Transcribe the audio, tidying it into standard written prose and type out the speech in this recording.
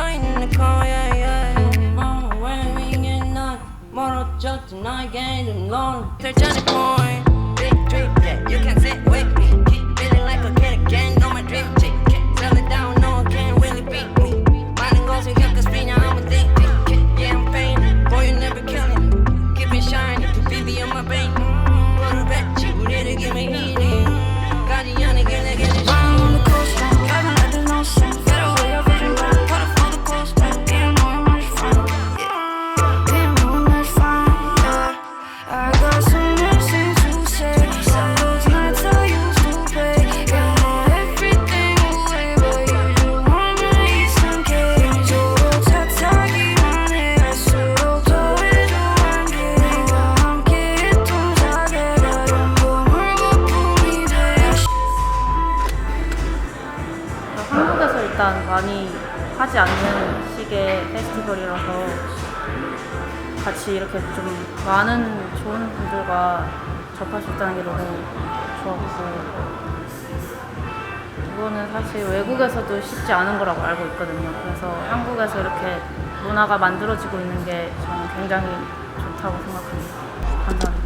in the car, yeah, yeah. When we get none, 멀어졌던 나에게 좀 넌 결정의 point. Big drip, yeah, you can sit with me. Keep feeling like a kid again, on my dream chick. Sell it down, no one can really beat me. 많은 것을 겪었으니 I'm addicted. Yeah, I'm fading, boy, you never killing. Keep it shining, to baby on my brain. 너를 뱉지, 우리를 give me healing. 가지 않은 길 내게 내 on the coast, driving like there's no sense. Fade away your vision, but I'm caught up for the coast. Didn't know you're much fun, yeah. Didn't know you're much fun, yeah. I got so much things to say. Some those nights I used to pay. Giving everything away, but you just wanna eat some cake. 서로 탓하기만 해. 갈수록 더해져 안개. 함께했던 사계가 전부 물거품이 돼. 한국에서 일단 많이 하지 않는 식의 페스티벌이라서 같이 이렇게 좀 많은 좋은 분들과 접할 수 있다는 게 너무 좋았고, 이거는 사실 외국에서도 쉽지 않은 거라고 알고 있거든요. 그래서 한국에서 이렇게 문화가 만들어지고 있는 게 저는 굉장히 좋다고 생각합니다. 감사합니다.